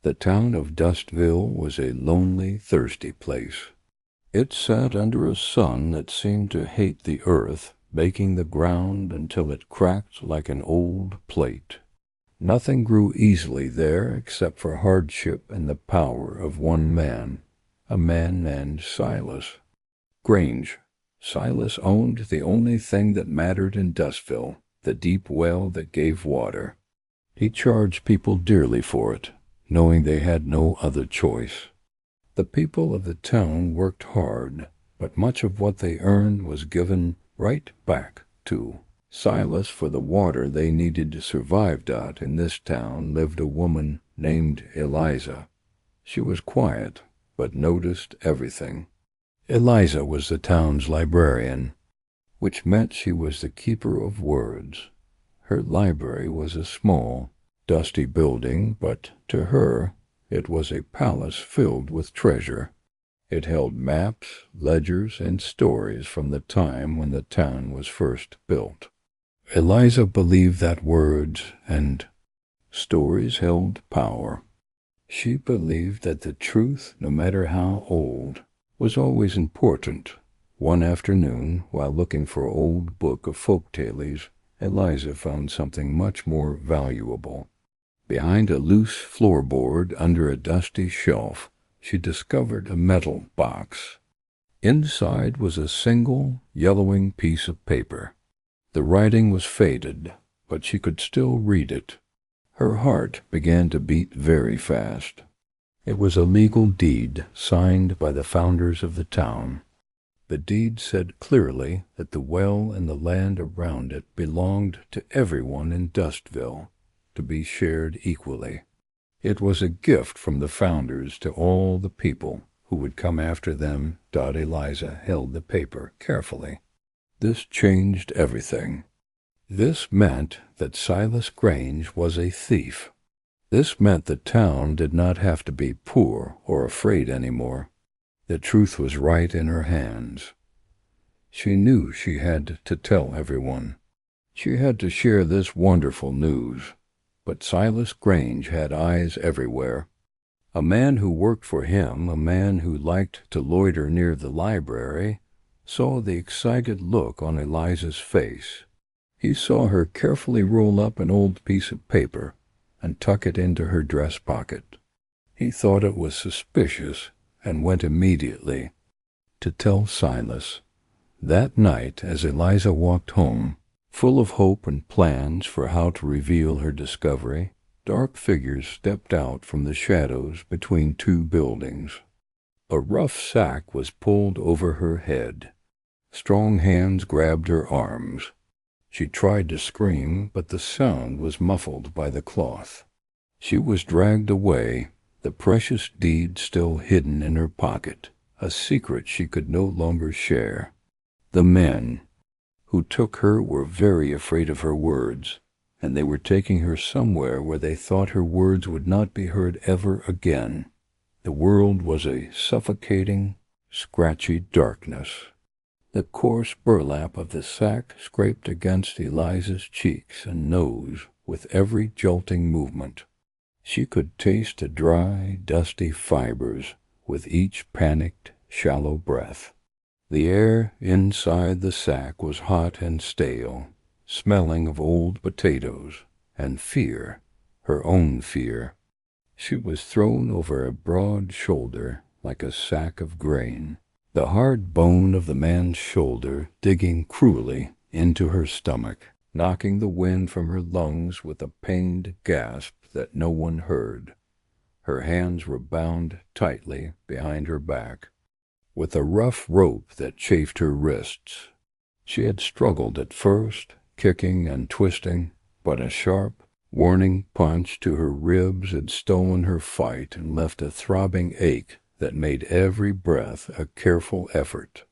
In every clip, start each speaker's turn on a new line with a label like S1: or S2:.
S1: The town of Dustville was a lonely, thirsty place. It sat under a sun that seemed to hate the earth, baking the ground until it cracked like an old plate. Nothing grew easily there except for hardship and the power of one man, a man named Silas Grange. Silas owned the only thing that mattered in Dustville, the deep well that gave water. He charged people dearly for it, knowing they had no other choice. The people of the town worked hard, but much of what they earned was given right back to Silas for the water they needed to survive. In this town lived a woman named Eliza. She was quiet, but noticed everything. Eliza was the town's librarian, which meant she was the keeper of words. Her library was a small, dusty building, but to her it was a palace filled with treasure. It held maps, ledgers, and stories from the time when the town was first built. Eliza believed that words and stories held power. She believed that the truth, no matter how old, was always important. One afternoon, while looking for an old book of folk tales, Eliza found something much more valuable. Behind a loose floorboard under a dusty shelf, she discovered a metal box. Inside was a single, yellowing piece of paper. The writing was faded, but she could still read it. Her heart began to beat very fast. It was a legal deed signed by the founders of the town. The deed said clearly that the well and the land around it belonged to everyone in Dustville, to be shared equally. It was a gift from the founders to all the people who would come after them. Eliza held the paper carefully. This changed everything. This meant that Silas Grange was a thief. This meant the town did not have to be poor or afraid anymore. The truth was right in her hands. She knew she had to tell everyone. She had to share this wonderful news. But Silas Grange had eyes everywhere. A man who worked for him, a man who liked to loiter near the library, saw the excited look on Eliza's face. He saw her carefully roll up an old piece of paper and tuck it into her dress pocket. He thought it was suspicious and went immediately to tell Silas. That night, as Eliza walked home, full of hope and plans for how to reveal her discovery, dark figures stepped out from the shadows between two buildings. A rough sack was pulled over her head. Strong hands grabbed her arms. She tried to scream, but the sound was muffled by the cloth. She was dragged away, the precious deed still hidden in her pocket, a secret she could no longer share. The men who took her were very afraid of her words, and they were taking her somewhere where they thought her words would not be heard ever again. The world was a suffocating, scratchy darkness. The coarse burlap of the sack scraped against Eliza's cheeks and nose with every jolting movement. She could taste the dry, dusty fibers with each panicked, shallow breath. The air inside the sack was hot and stale, smelling of old potatoes, and fear, her own fear. She was thrown over a broad shoulder like a sack of grain, the hard bone of the man's shoulder digging cruelly into her stomach, knocking the wind from her lungs with a pained gasp that no one heard. Her hands were bound tightly behind her back, with a rough rope that chafed her wrists. She had struggled at first, kicking and twisting, but a sharp, warning punch to her ribs had stolen her fight and left a throbbing ache that made every breath a careful effort.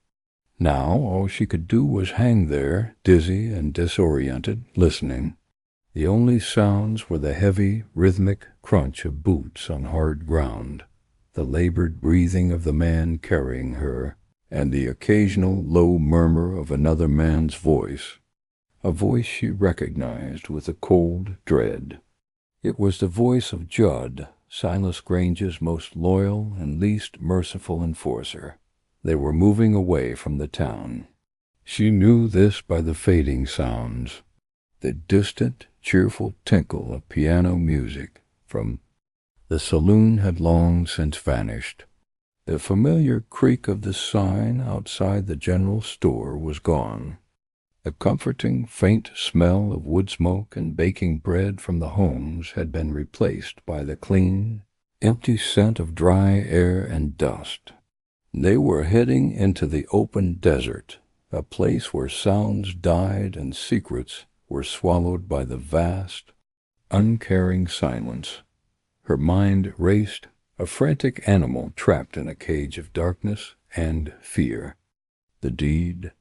S1: Now all she could do was hang there, dizzy and disoriented, listening. The only sounds were the heavy, rhythmic crunch of boots on hard ground, the labored breathing of the man carrying her, and the occasional low murmur of another man's voice, a voice she recognized with a cold dread. It was the voice of Judd, Silas Grange's most loyal and least merciful enforcer. They were moving away from the town. She knew this by the fading sounds, the distant, cheerful tinkle of piano music from the saloon had long since vanished. The familiar creak of the sign outside the general store was gone. The comforting, faint smell of wood smoke and baking bread from the homes had been replaced by the clean, empty scent of dry air and dust. They were heading into the open desert, a place where sounds died and secrets were swallowed by the vast, uncaring silence. Her mind raced, a frantic animal trapped in a cage of darkness and fear. The deed,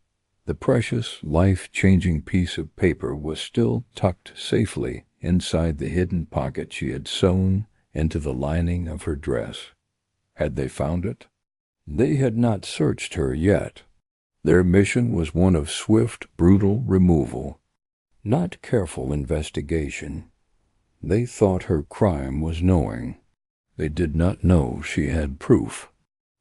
S1: the precious, life-changing piece of paper, was still tucked safely inside the hidden pocket she had sewn into the lining of her dress. Had they found it? They had not searched her yet. Their mission was one of swift, brutal removal, not careful investigation. They thought her crime was knowing. They did not know she had proof.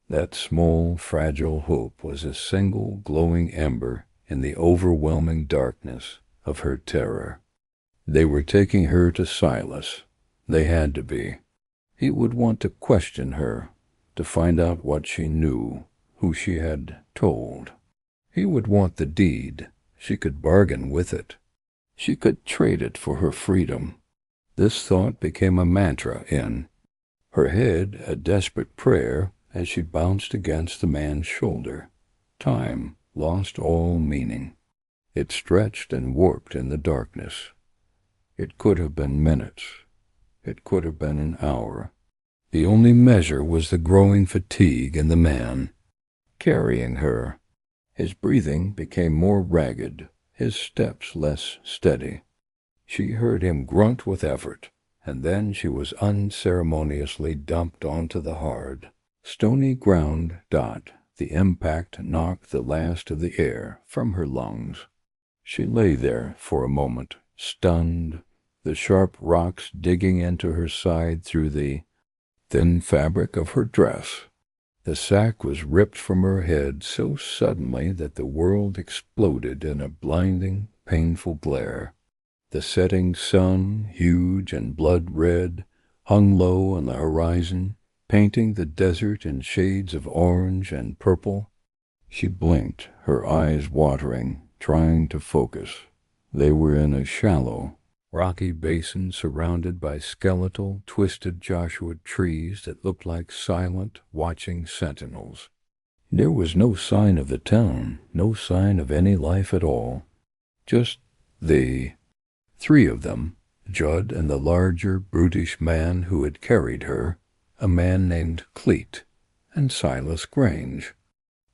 S1: That small, fragile hope was a single glowing ember in the overwhelming darkness of her terror. They were taking her to Silas. They had to be. He would want to question her, to find out what she knew, who she had told. He would want the deed. She could bargain with it. She could trade it for her freedom. This thought became a mantra in her head, a desperate prayer as she bounced against the man's shoulder. Time lost all meaning. It stretched and warped in the darkness. It could have been minutes. It could have been an hour. The only measure was the growing fatigue in the man, carrying her. His breathing became more ragged, his steps less steady. She heard him grunt with effort, and then she was unceremoniously dumped onto the hard, stony ground. The impact knocked the last of the air from her lungs. She lay there for a moment, stunned, the sharp rocks digging into her side through the thin fabric of her dress. The sack was ripped from her head so suddenly that the world exploded in a blinding, painful glare. The setting sun, huge and blood-red, hung low on the horizon, painting the desert in shades of orange and purple. She blinked, her eyes watering, trying to focus. They were in a shallow, rocky basin surrounded by skeletal, twisted Joshua trees that looked like silent, watching sentinels. There was no sign of the town, no sign of any life at all. Just the three of them, Judd and the larger, brutish man who had carried her, a man named Cleet, and Silas Grange.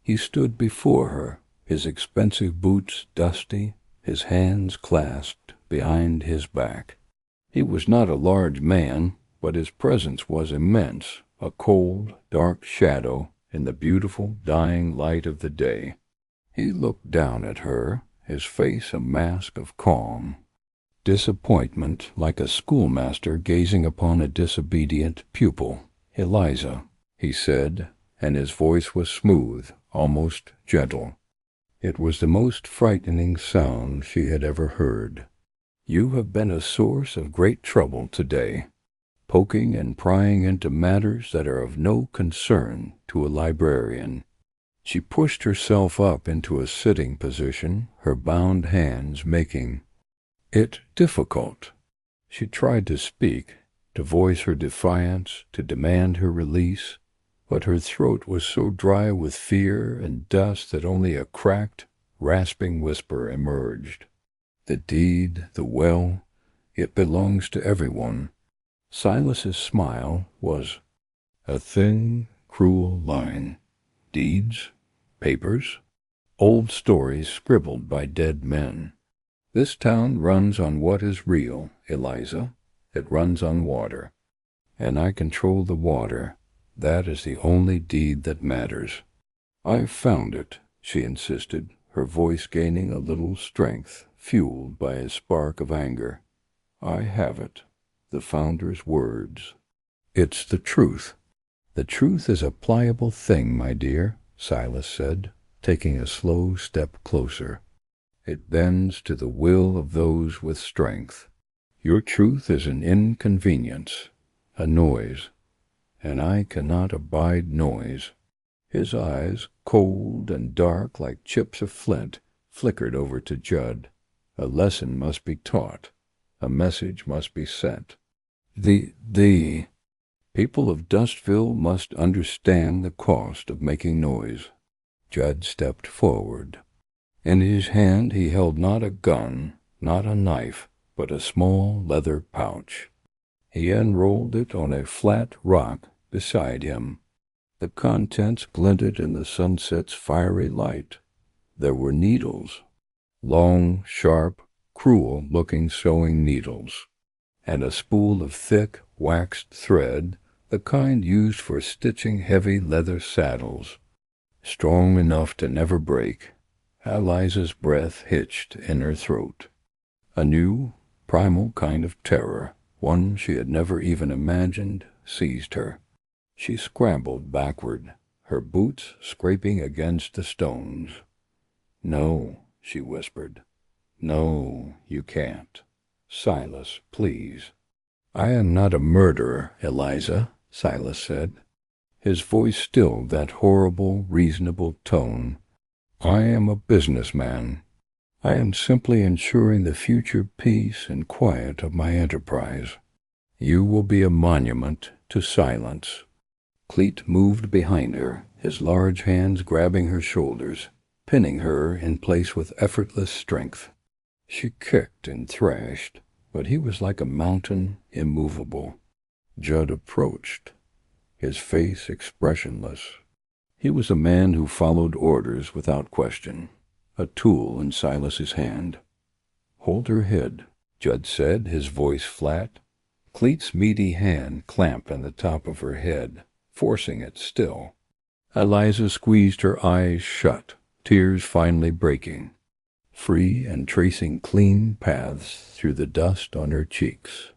S1: He stood before her, his expensive boots dusty, his hands clasped behind his back. He was not a large man, but his presence was immense, a cold, dark shadow in the beautiful, dying light of the day. He looked down at her, his face a mask of calm disappointment, like a schoolmaster gazing upon a disobedient pupil. "Eliza," he said, and his voice was smooth, almost gentle. It was the most frightening sound she had ever heard. "You have been a source of great trouble today, poking and prying into matters that are of no concern to a librarian." She pushed herself up into a sitting position, her bound hands making it difficult. She tried to speak, to voice her defiance, to demand her release, but her throat was so dry with fear and dust that only a cracked, rasping whisper emerged. "The deed, the well, it belongs to everyone." Silas's smile was a thin, cruel line. Deeds, papers, old stories scribbled by dead men. This town runs on what is real, Eliza. It runs on water. And I control the water. That is the only deed that matters. "I've found it," she insisted, her voice gaining a little strength, fueled by a spark of anger. "I have it. The founder's words. It's the truth. The truth is a pliable thing, my dear, Silas said, taking a slow step closer. It bends to the will of those with strength. Your truth is an inconvenience, a noise, and I cannot abide noise. His eyes, cold and dark like chips of flint, flickered over to Judd. A lesson must be taught. A message must be sent. The people of Dustville must understand the cost of making noise. Judd stepped forward. In his hand he held not a gun, not a knife, but a small leather pouch. He unrolled it on a flat rock beside him. The contents glinted in the sunset's fiery light. There were needles, long, sharp, cruel-looking sewing needles, and a spool of thick, waxed thread, the kind used for stitching heavy leather saddles, strong enough to never break. Eliza's breath hitched in her throat. A new, primal kind of terror, one she had never even imagined, seized her. She scrambled backward, her boots scraping against the stones. "No," she whispered. "No, you can't. Silas, please." "I am not a murderer, Eliza," Silas said. His voice stilled that horrible, reasonable tone. "I am a businessman. I am simply ensuring the future peace and quiet of my enterprise. You will be a monument to silence." Cleet moved behind her, his large hands grabbing her shoulders, pinning her in place with effortless strength. She kicked and thrashed, but he was like a mountain, immovable. Judd approached, his face expressionless. He was a man who followed orders without question, a tool in Silas's hand. "Hold her head," Judd said, his voice flat. Cleet's meaty hand clamped on the top of her head, forcing it still. Eliza squeezed her eyes shut, tears finally breaking, free and tracing clean paths through the dust on her cheeks.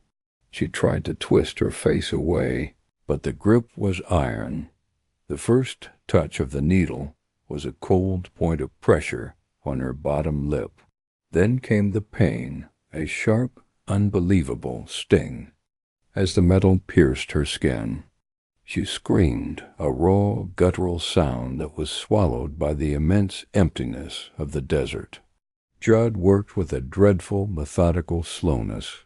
S1: She tried to twist her face away, but the grip was iron. The first touch of the needle was a cold point of pressure on her bottom lip. Then came the pain, a sharp, unbelievable sting, as the metal pierced her skin. She screamed, a raw, guttural sound that was swallowed by the immense emptiness of the desert. Judd worked with a dreadful, methodical slowness.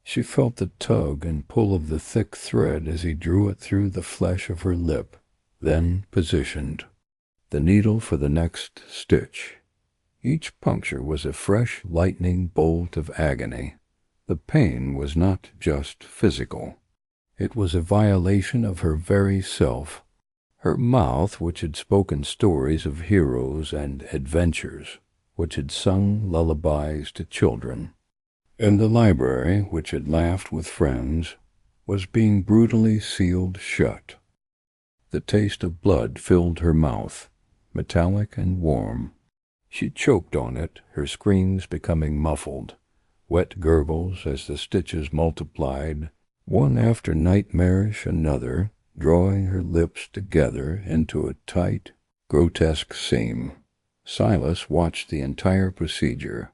S1: She felt the tug and pull of the thick thread as he drew it through the flesh of her lip, then positioned the needle for the next stitch. Each puncture was a fresh lightning bolt of agony. The pain was not just physical. It was a violation of her very self. Her mouth, which had spoken stories of heroes and adventures, which had sung lullabies to children, and the library, which had laughed with friends, was being brutally sealed shut. The taste of blood filled her mouth, metallic and warm. She choked on it, her screams becoming muffled, wet gurgles as the stitches multiplied, one after nightmarish another, drawing her lips together into a tight, grotesque seam. Silas watched the entire procedure,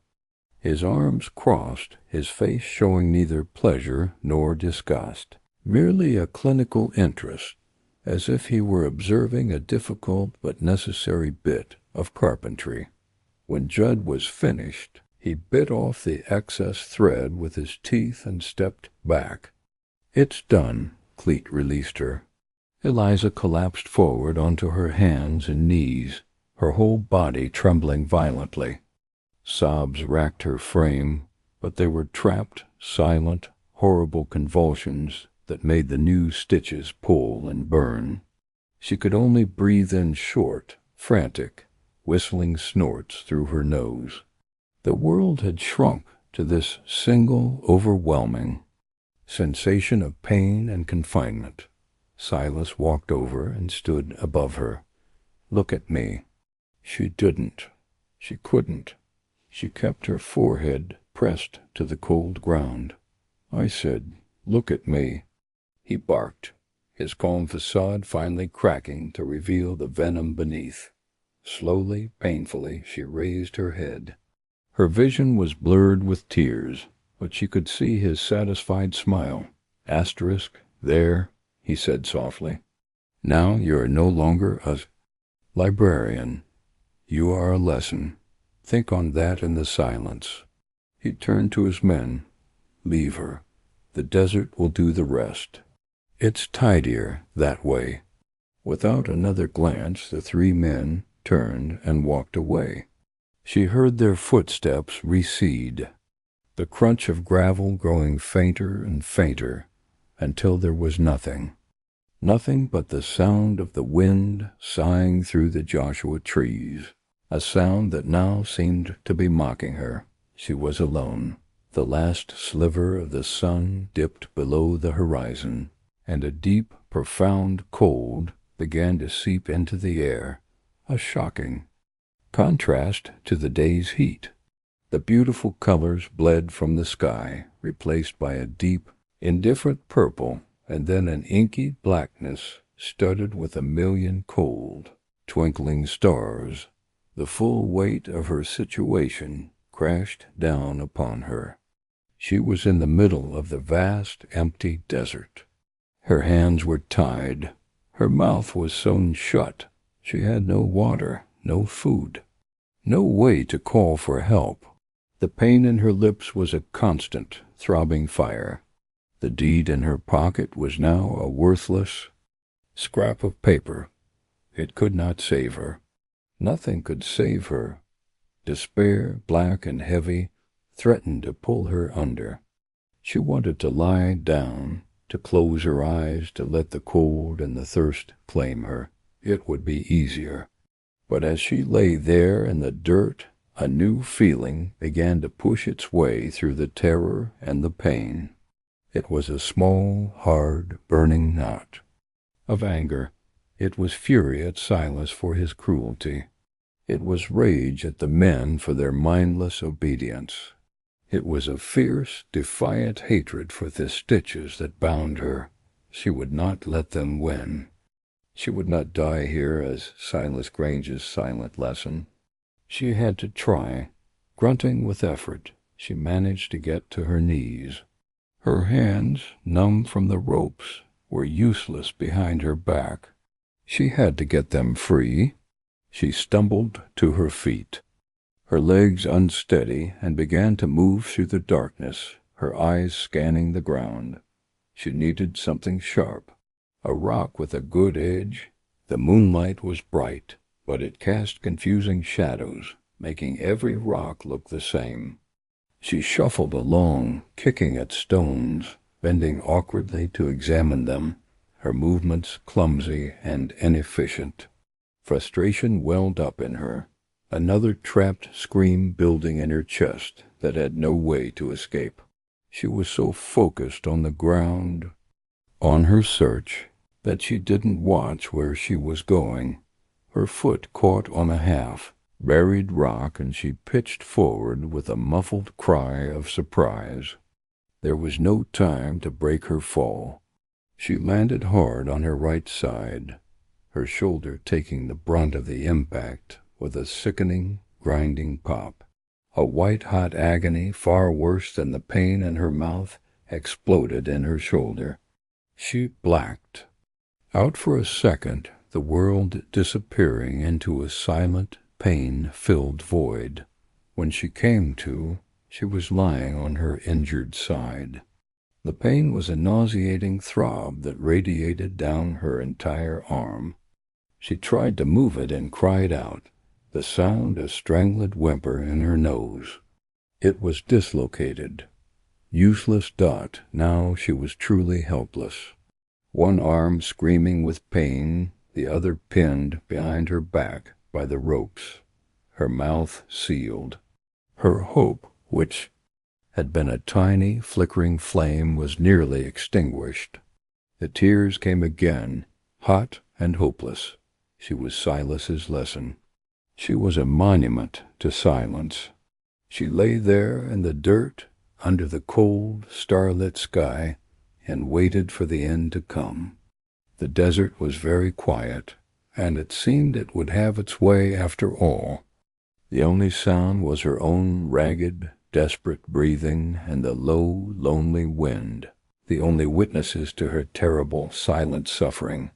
S1: his arms crossed, his face showing neither pleasure nor disgust, merely a clinical interest, as if he were observing a difficult but necessary bit of carpentry. When Judd was finished, he bit off the excess thread with his teeth and stepped back. "It's done," Cleet released her. Eliza collapsed forward onto her hands and knees, her whole body trembling violently. Sobs racked her frame, but they were trapped, silent, horrible convulsions that made the new stitches pull and burn. She could only breathe in short, frantic, whistling snorts through her nose. The world had shrunk to this single, overwhelming sensation of pain and confinement. Silas walked over and stood above her. "Look at me." She didn't. She couldn't. She kept her forehead pressed to the cold ground. I said, "Look at me." He barked. his calm facade finally cracking to reveal the venom beneath. Slowly, painfully, she raised her head. Her vision was blurred with tears, but she could see his satisfied smile. Asterisk, there, he said softly. Now you are no longer a librarian. You are a lesson. Think on that in the silence. He turned to his men. Leave her. The desert will do the rest. It's tidier that way. Without another glance, the three men turned and walked away. She heard their footsteps recede, the crunch of gravel growing fainter and fainter, until there was nothing. Nothing but the sound of the wind sighing through the Joshua trees, a sound that now seemed to be mocking her. She was alone. The last sliver of the sun dipped below the horizon, and a deep, profound cold began to seep into the air, a shocking contrast to the day's heat. The beautiful colors bled from the sky, replaced by a deep, indifferent purple, and then an inky blackness studded with a million cold, twinkling stars. The full weight of her situation crashed down upon her. She was in the middle of the vast, empty desert. Her hands were tied. Her mouth was sewn shut. She had no water, no food, no way to call for help. The pain in her lips was a constant, throbbing fire. The deed in her pocket was now a worthless scrap of paper. It could not save her. Nothing could save her. Despair, black and heavy, threatened to pull her under. She wanted to lie down, to close her eyes, to let the cold and the thirst claim her. It would be easier. But as she lay there in the dirt, a new feeling began to push its way through the terror and the pain. It was a small, hard, burning knot of anger. It was fury at Silas for his cruelty. It was rage at the men for their mindless obedience. It was a fierce, defiant hatred for the stitches that bound her. She would not let them win. She would not die here as Silas Grange's silent lesson. She had to try. Grunting with effort, she managed to get to her knees. Her hands, numb from the ropes, were useless behind her back. She had to get them free. She stumbled to her feet, her legs unsteady, and began to move through the darkness, her eyes scanning the ground. She needed something sharp, a rock with a good edge. The moonlight was bright, but it cast confusing shadows, making every rock look the same. She shuffled along, kicking at stones, bending awkwardly to examine them, her movements clumsy and inefficient. Frustration welled up in her, another trapped scream building in her chest that had no way to escape. She was so focused on the ground, on her search, that she didn't watch where she was going. Her foot caught on a half-buried rock, and she pitched forward with a muffled cry of surprise. There was no time to break her fall. She landed hard on her right side, her shoulder taking the brunt of the impact with a sickening, grinding pop. A white-hot agony, far worse than the pain in her mouth, exploded in her shoulder. She blacked out for a second, the world disappearing into a silent, pain-filled void. When she came to, she was lying on her injured side. The pain was a nauseating throb that radiated down her entire arm. She tried to move it and cried out, the sound a strangled whimper in her nose. It was dislocated. Useless Dot, now she was truly helpless. One arm screaming with pain, the other pinned behind her back by the ropes, her mouth sealed. Her hope, which had been a tiny, flickering flame, was nearly extinguished. The tears came again, hot and hopeless. She was Silas's lesson. She was a monument to silence. She lay there in the dirt, under the cold, starlit sky, and waited for the end to come. The desert was very quiet, and it seemed it would have its way after all. The only sound was her own ragged, desperate breathing and the low, lonely wind, the only witnesses to her terrible, silent suffering,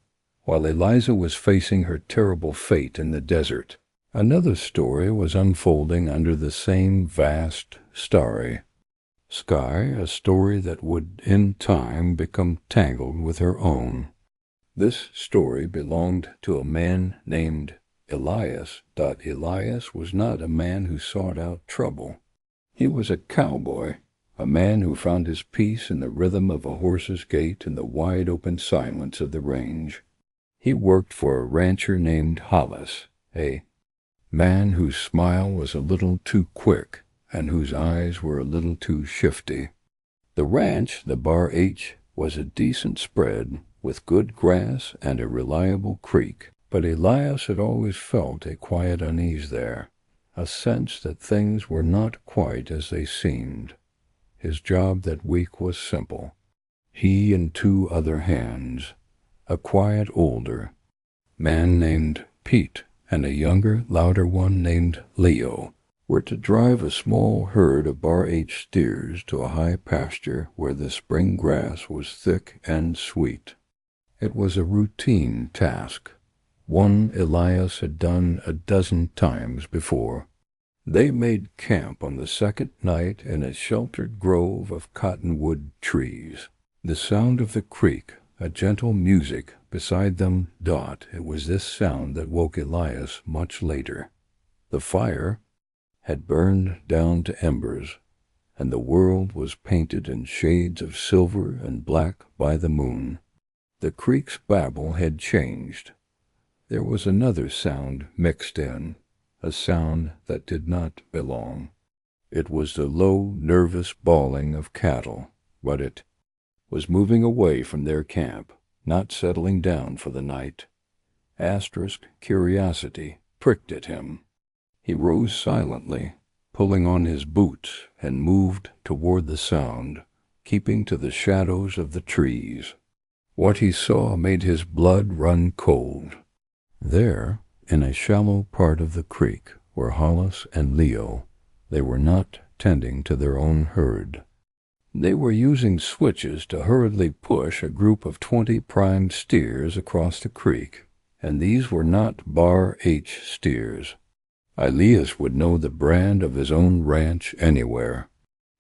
S1: while Eliza was facing her terrible fate in the desert. Another story was unfolding under the same vast, starry sky, a story that would in time become tangled with her own. This story belonged to a man named Elias. Elias was not a man who sought out trouble. He was a cowboy, a man who found his peace in the rhythm of a horse's gait in the wide-open silence of the range. He worked for a rancher named Silas, a man whose smile was a little too quick and whose eyes were a little too shifty. The ranch, the Bar H, was a decent spread, with good grass and a reliable creek, but Elias had always felt a quiet unease there, a sense that things were not quite as they seemed. His job that week was simple. He and two other hands, a quiet older man named Pete and a younger, louder one named Leo, were to drive a small herd of Bar H steers to a high pasture where the spring grass was thick and sweet. It was a routine task, one Elias had done a dozen times before. They made camp on the second night in a sheltered grove of cottonwood trees. The sound of the creek, a gentle music beside them. It was this sound that woke Elias much later. The fire had burned down to embers, and the world was painted in shades of silver and black by the moon. The creek's babble had changed. There was another sound mixed in, a sound that did not belong. It was the low, nervous bawling of cattle, but it was moving away from their camp, not settling down for the night. Curiosity pricked at him. He rose silently, pulling on his boots, and moved toward the sound, keeping to the shadows of the trees. What he saw made his blood run cold. There, in a shallow part of the creek, were Hollis and Leo. They were not tending to their own herd. They were using switches to hurriedly push a group of 20 primed steers across the creek, and these were not Bar H steers. Elias would know the brand of his own ranch anywhere.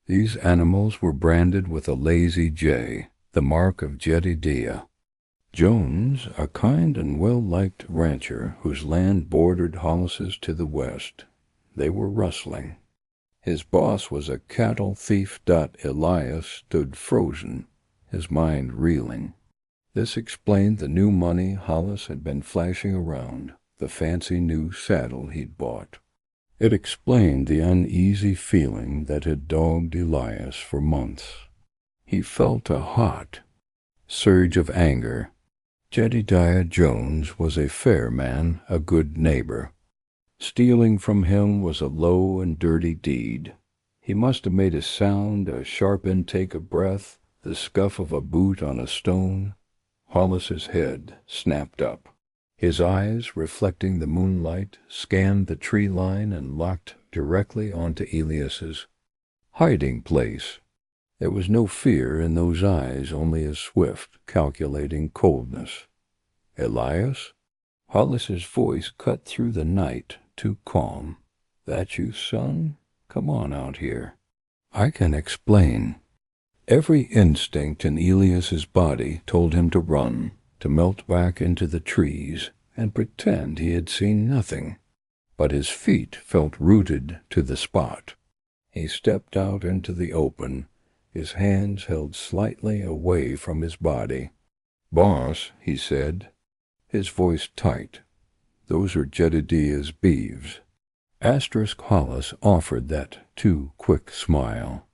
S1: These animals were branded with a lazy J, the mark of Jedediah. Jones, a kind and well-liked rancher whose land bordered Hollis's to the west. They were rustling. His boss was a cattle thief. Elias stood frozen, his mind reeling. This explained the new money Hollis had been flashing around, the fancy new saddle he'd bought. It explained the uneasy feeling that had dogged Elias for months. He felt a hot surge of anger. Jedediah Jones was a fair man, a good neighbor. Stealing from him was a low and dirty deed. He must have made a sound, a sharp intake of breath, the scuff of a boot on a stone. Hollis's head snapped up. His eyes, reflecting the moonlight, scanned the tree line and locked directly onto Elias's hiding place. There was no fear in those eyes, only a swift, calculating coldness. Elias? Hollis's voice cut through the night, too calm. That you, son? Come on out here. I can explain. Every instinct in Elias's body told him to run, to melt back into the trees, and pretend he had seen nothing. But his feet felt rooted to the spot. He stepped out into the open, his hands held slightly away from his body. "Boss," he said, his voice tight, "those are Jedediah's beeves." Hollis offered that too quick smile.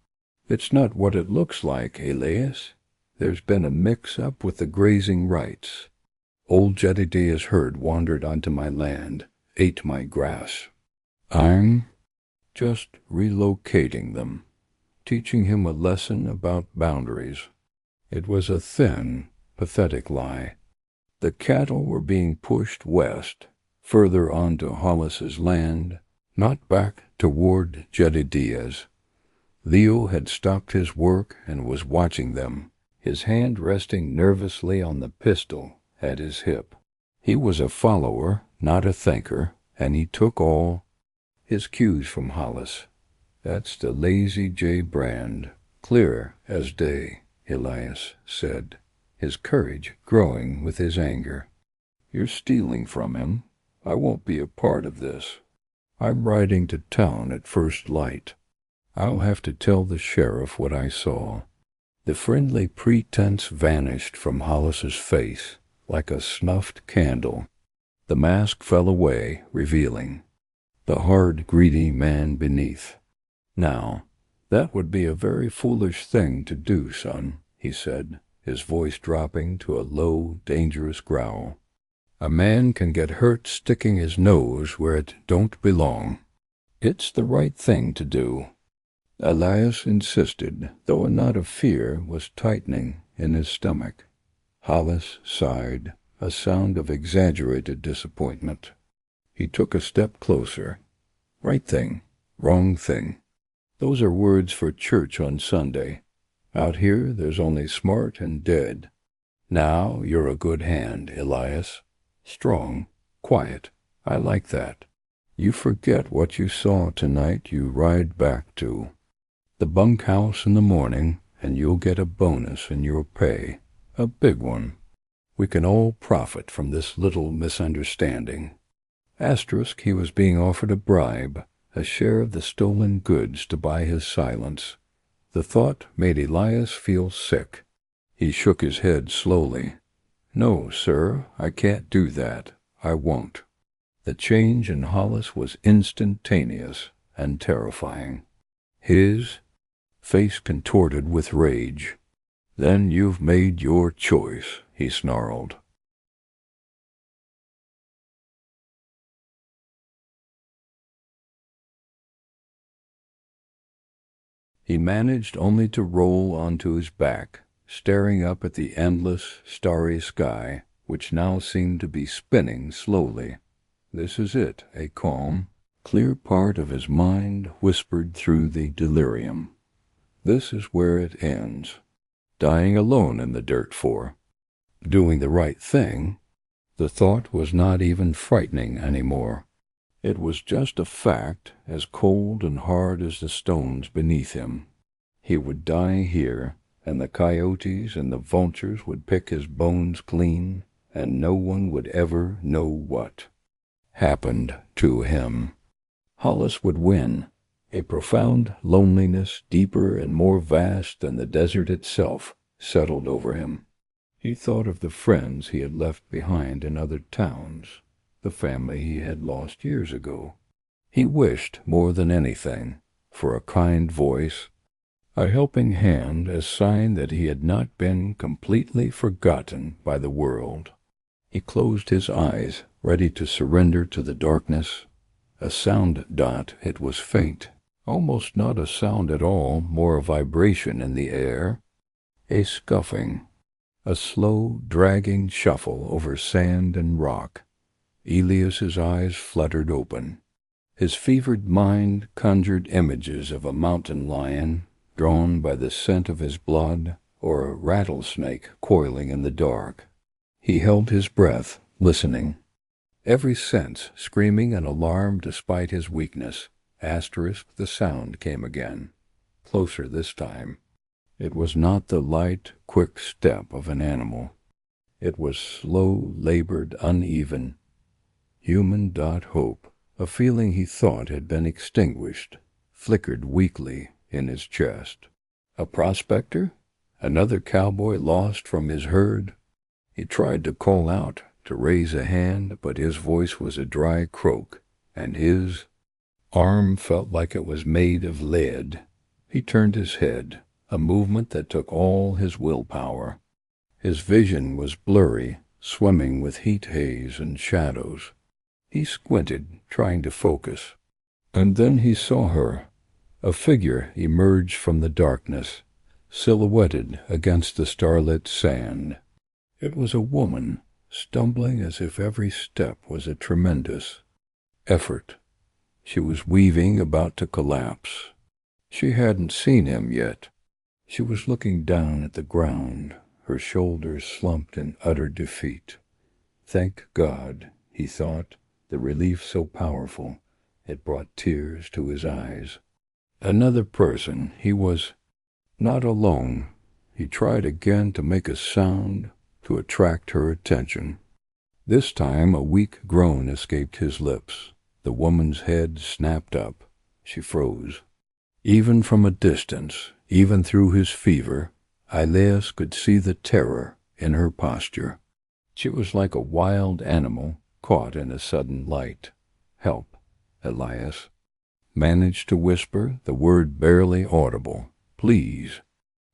S1: "It's not what it looks like, Elias. There's been a mix-up with the grazing rights. Old Jedediah's herd wandered onto my land, ate my grass. I'm just relocating them, teaching him a lesson about boundaries." It was a thin, pathetic lie. The cattle were being pushed west, further onto Hollis's land, not back toward Jedediah's. Leo had stopped his work and was watching them, his hand resting nervously on the pistol at his hip. He was a follower, not a thinker, and he took all his cues from Hollis. "That's the Lazy J brand, clear as day," Elias said, his courage growing with his anger. "You're stealing from him. I won't be a part of this. I'm riding to town at first light. I'll have to tell the sheriff what I saw." The friendly pretense vanished from Hollis's face like a snuffed candle. The mask fell away, revealing the hard, greedy man beneath. "Now, that would be a very foolish thing to do, son," he said, his voice dropping to a low, dangerous growl. "A man can get hurt sticking his nose where it don't belong. It's the right thing to do." Elias insisted, though a knot of fear was tightening in his stomach. Hollis sighed, a sound of exaggerated disappointment. He took a step closer. "Right thing, wrong thing. Those are words for church on Sunday. Out here there's only smart and dead. Now you're a good hand, Elias. Strong, quiet. I like that. You forget what you saw tonight, you ride back to the bunkhouse in the morning, and you'll get a bonus in your pay. A big one. We can all profit from this little misunderstanding." Asterisk, he was being offered a bribe, a share of the stolen goods to buy his silence. The thought made Elias feel sick. He shook his head slowly. "No, sir, I can't do that. I won't." The change in Hollis was instantaneous and terrifying. His face contorted with rage. "Then you've made your choice," he snarled. He managed only to roll onto his back, staring up at the endless, starry sky, which now seemed to be spinning slowly. This is it, a calm, clear part of his mind whispered through the delirium. This is where it ends. Dying alone in the dirt for doing the right thing. The thought was not even frightening anymore. It was just a fact, as cold and hard as the stones beneath him. He would die here, and the coyotes and the vultures would pick his bones clean, and no one would ever know what happened to him. Hollis would win. A profound loneliness, deeper and more vast than the desert itself, settled over him. He thought of the friends he had left behind in other towns, the family he had lost years ago. He wished, more than anything, for a kind voice, a helping hand as sign that he had not been completely forgotten by the world. He closed his eyes, ready to surrender to the darkness. A sound dot, it was faint, almost not a sound at all, more a vibration in the air. A scuffing, a slow, dragging shuffle over sand and rock. Elias's eyes fluttered open. His fevered mind conjured images of a mountain lion, drawn by the scent of his blood, or a rattlesnake coiling in the dark. He held his breath, listening. Every sense screaming an alarm despite his weakness. Asterisk, the sound came again. Closer this time. It was not the light, quick step of an animal. It was slow, labored, uneven. Human hope, a feeling he thought had been extinguished, flickered weakly in his chest. A prospector? Another cowboy lost from his herd? He tried to call out, to raise a hand, but his voice was a dry croak, and his arm felt like it was made of lead. He turned his head, a movement that took all his willpower. His vision was blurry, swimming with heat haze and shadows. He squinted, trying to focus. And then he saw her. A figure emerged from the darkness, silhouetted against the starlit sand. It was a woman, stumbling as if every step was a tremendous effort. She was weaving, about to collapse. She hadn't seen him yet. She was looking down at the ground, her shoulders slumped in utter defeat. Thank God, he thought, the relief so powerful, it brought tears to his eyes. Another person. He was not alone. He tried again to make a sound, to attract her attention. This time a weak groan escaped his lips. The woman's head snapped up. She froze. Even from a distance, even through his fever, Elias could see the terror in her posture. She was like a wild animal caught in a sudden light. "Help," Elias managed to whisper, the word barely audible. "Please."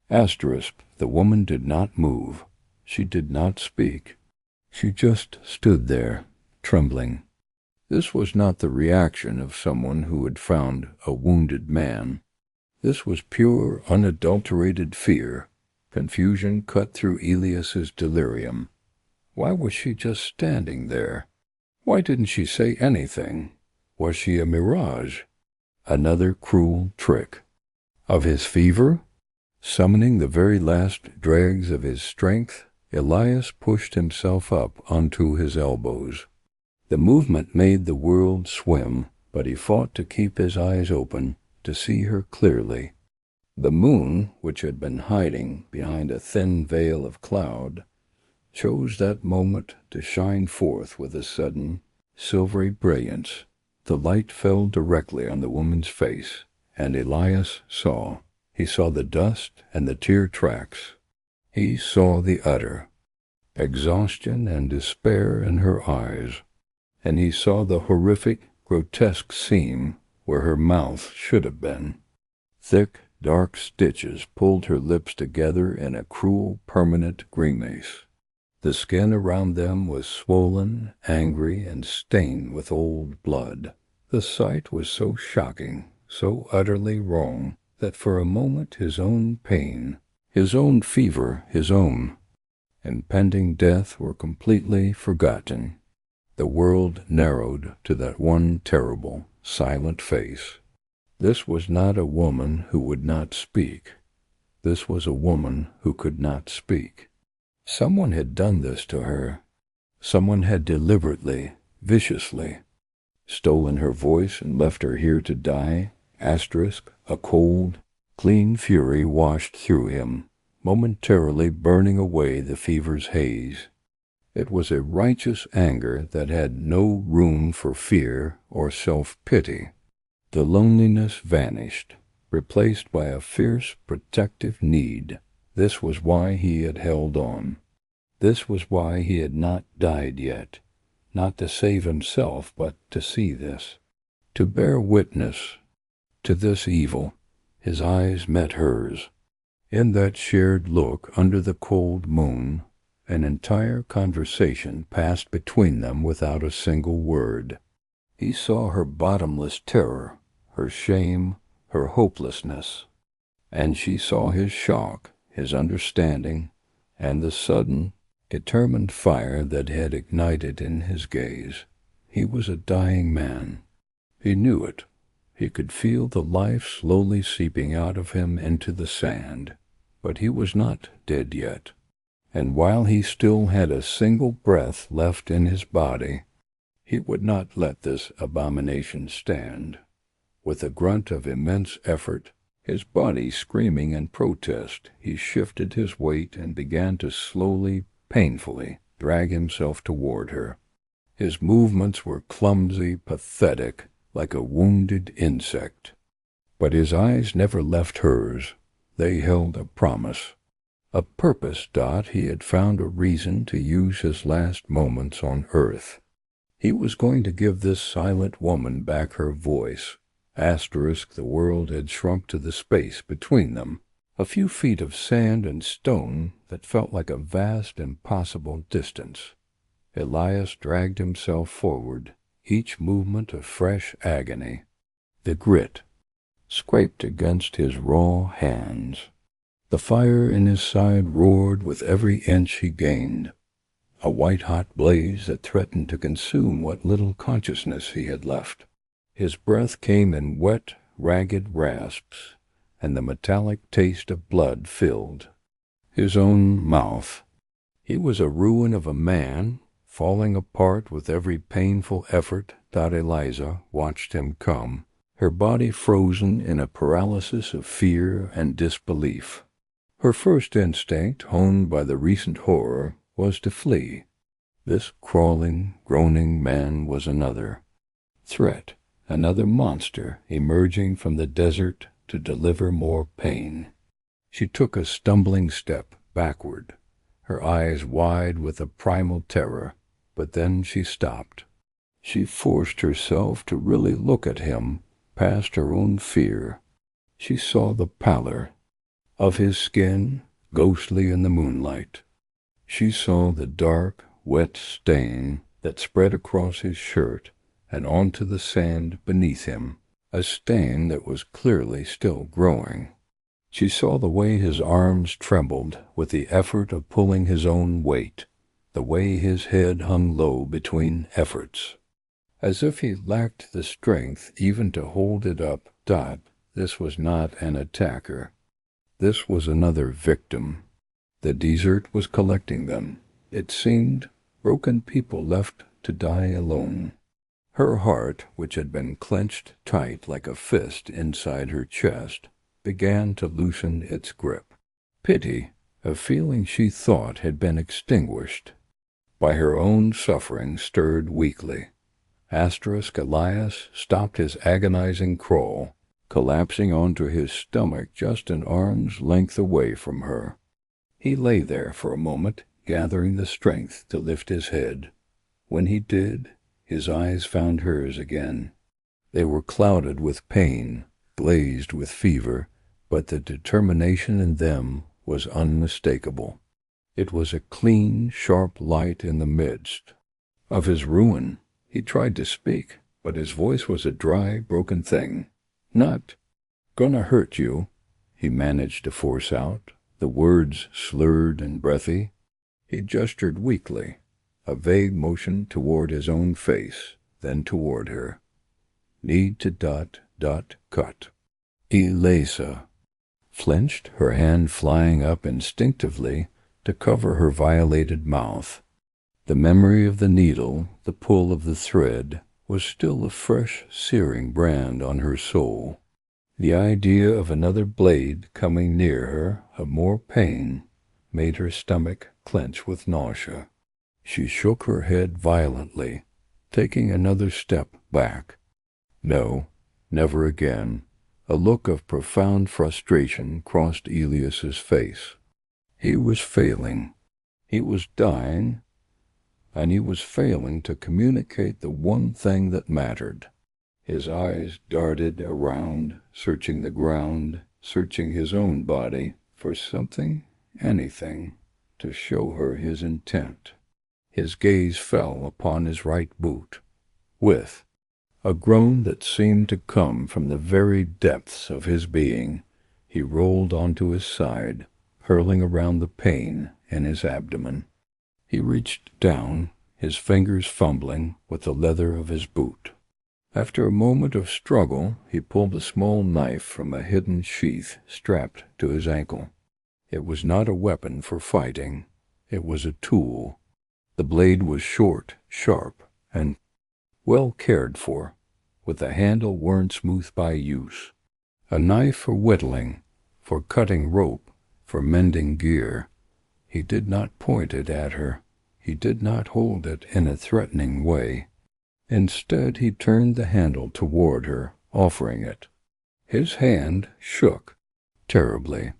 S1: The woman did not move. She did not speak. She just stood there, trembling. This was not the reaction of someone who had found a wounded man. This was pure, unadulterated fear. Confusion cut through Elias's delirium. Why was she just standing there? Why didn't she say anything? Was she a mirage? Another cruel trick. Of his fever? Summoning the very last dregs of his strength, Elias pushed himself up onto his elbows. The movement made the world swim, but he fought to keep his eyes open, to see her clearly. The moon, which had been hiding behind a thin veil of cloud, chose that moment to shine forth with a sudden, silvery brilliance. The light fell directly on the woman's face, and Elias saw. He saw the dust and the tear tracks. He saw the utter exhaustion and despair in her eyes, and he saw the horrific, grotesque seam where her mouth should have been. Thick, dark stitches pulled her lips together in a cruel, permanent grimace. The skin around them was swollen, angry, and stained with old blood. The sight was so shocking, so utterly wrong, that for a moment his own pain, his own fever, his own impending death were completely forgotten. The world narrowed to that one terrible, silent face. This was not a woman who would not speak. This was a woman who could not speak. Someone had done this to her. Someone had deliberately, viciously, stolen her voice and left her here to die. A cold, clean fury washed through him, momentarily burning away the fever's haze. It was a righteous anger that had no room for fear or self-pity. The loneliness vanished, replaced by a fierce, protective need. This was why he had held on. This was why he had not died yet. Not to save himself, but to see this. To bear witness to this evil. His eyes met hers. In that shared look under the cold moon, an entire conversation passed between them without a single word. He saw her bottomless terror, her shame, her hopelessness, and she saw his shock, his understanding, and the sudden, determined fire that had ignited in his gaze. He was a dying man. He knew it. He could feel the life slowly seeping out of him into the sand, but he was not dead yet. And while he still had a single breath left in his body, he would not let this abomination stand. With a grunt of immense effort, his body screaming in protest, he shifted his weight and began to slowly, painfully, drag himself toward her. His movements were clumsy, pathetic, like a wounded insect. But his eyes never left hers. They held a promise. A purpose. He had found a reason to use his last moments on earth. He was going to give this silent woman back her voice. The world had shrunk to the space between them, a few feet of sand and stone that felt like a vast, impossible distance. Elias dragged himself forward, each movement a fresh agony. The grit scraped against his raw hands. The fire in his side roared with every inch he gained. a white-hot blaze that threatened to consume what little consciousness he had left. His breath came in wet, ragged rasps, and the metallic taste of blood filled his own mouth. He was a ruin of a man, falling apart with every painful effort that Eliza watched him come, her body frozen in a paralysis of fear and disbelief. Her first instinct, honed by the recent horror, was to flee. This crawling, groaning man was another threat, another monster emerging from the desert to deliver more pain. She took a stumbling step backward, her eyes wide with a primal terror, but then she stopped. She forced herself to really look at him past her own fear. She saw the pallor of his skin, ghostly in the moonlight. She saw the dark, wet stain that spread across his shirt and onto the sand beneath him, a stain that was clearly still growing. She saw the way his arms trembled with the effort of pulling his own weight, the way his head hung low between efforts, as if he lacked the strength even to hold it up. This was not an attacker. This was another victim. The desert was collecting them. It seemed broken people left to die alone. Her heart, which had been clenched tight like a fist inside her chest, began to loosen its grip. Pity, a feeling she thought had been extinguished by her own suffering, stirred weakly. Elias stopped his agonizing crawl, collapsing onto his stomach just an arm's length away from her. He lay there for a moment, gathering the strength to lift his head. When he did, his eyes found hers again. They were clouded with pain, glazed with fever, but the determination in them was unmistakable. It was a clean, sharp light in the midst of his ruin. He tried to speak, but his voice was a dry, broken thing. "Not gonna hurt you," he managed to force out, the words slurred and breathy. He gestured weakly, a vague motion toward his own face, then toward her. "Need to cut." Eliza flinched, her hand flying up instinctively to cover her violated mouth. The memory of the needle, the pull of the thread, was still a fresh, searing brand on her soul. The idea of another blade coming near her, of more pain, made her stomach clench with nausea. She shook her head violently, taking another step back. No, never again. A look of profound frustration crossed Elias's face. He was failing. He was dying, and he was failing to communicate the one thing that mattered. His eyes darted around, searching the ground, searching his own body for something, anything, to show her his intent. His gaze fell upon his right boot. With a groan that seemed to come from the very depths of his being, he rolled onto his side, hurling around the pain in his abdomen. He reached down, his fingers fumbling with the leather of his boot. After a moment of struggle, he pulled a small knife from a hidden sheath strapped to his ankle. It was not a weapon for fighting. It was a tool. The blade was short, sharp, and well cared for, with the handle worn smooth by use. A knife for whittling, for cutting rope, for mending gear. He did not point it at her. He did not hold it in a threatening way. Instead, he turned the handle toward her, offering it. His hand shook terribly.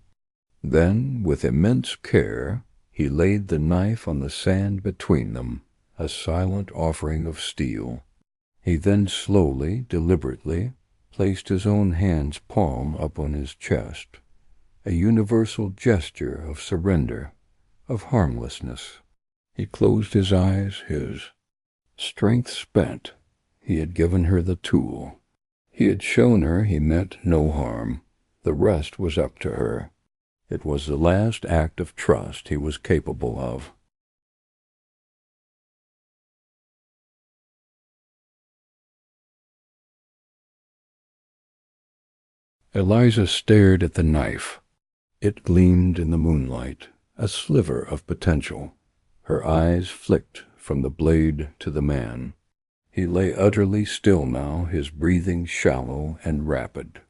S1: Then, with immense care, he laid the knife on the sand between them, a silent offering of steel. He then slowly, deliberately, placed his own hand's palm up on his chest, a universal gesture of surrender, of harmlessness. He closed his eyes, his strength spent. He had given her the tool. He had shown her he meant no harm. The rest was up to her. It was the last act of trust he was capable of. Eliza stared at the knife. It gleamed in the moonlight, a sliver of potential. Her eyes flicked from the blade to the man. He lay utterly still now, his breathing shallow and rapid.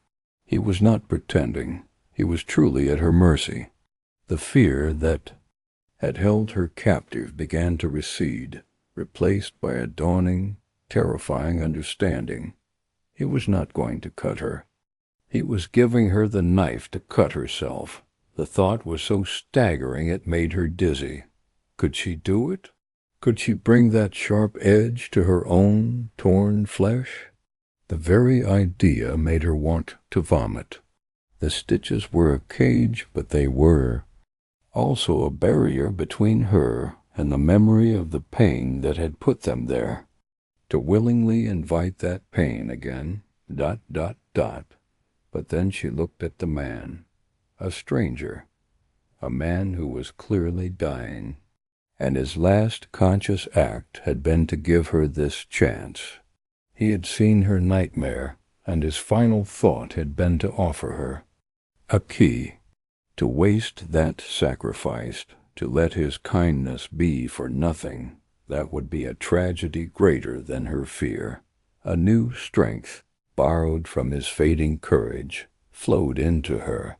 S1: He was not pretending. He was truly at her mercy. The fear that had held her captive began to recede, replaced by a dawning, terrifying understanding. He was not going to cut her. He was giving her the knife to cut herself. The thought was so staggering it made her dizzy. Could she do it? Could she bring that sharp edge to her own torn flesh? The very idea made her want to vomit. The stitches were a cage, but they were also a barrier between her and the memory of the pain that had put them there. To willingly invite that pain again, ... But then she looked at the man, a stranger, a man who was clearly dying, and his last conscious act had been to give her this chance. He had seen her nightmare, and his final thought had been to offer her a key. To waste that sacrifice, to let his kindness be for nothing, that would be a tragedy greater than her fear. A new strength, borrowed from his fading courage, flowed into her.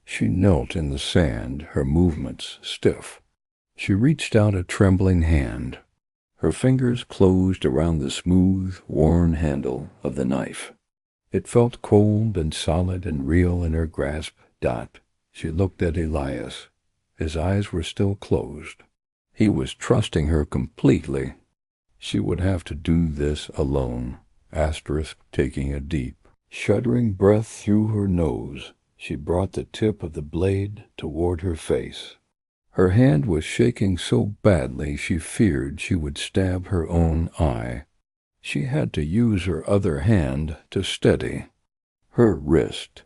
S1: She knelt in the sand, her movements stiff. She reached out a trembling hand. Her fingers closed around the smooth, worn handle of the knife. It felt cold and solid and real in her grasp. She looked at Elias. His eyes were still closed. He was trusting her completely. She would have to do this alone. Taking a deep, shuddering breath through her nose, she brought the tip of the blade toward her face. Her hand was shaking so badly she feared she would stab her own eye. She had to use her other hand to steady her wrist.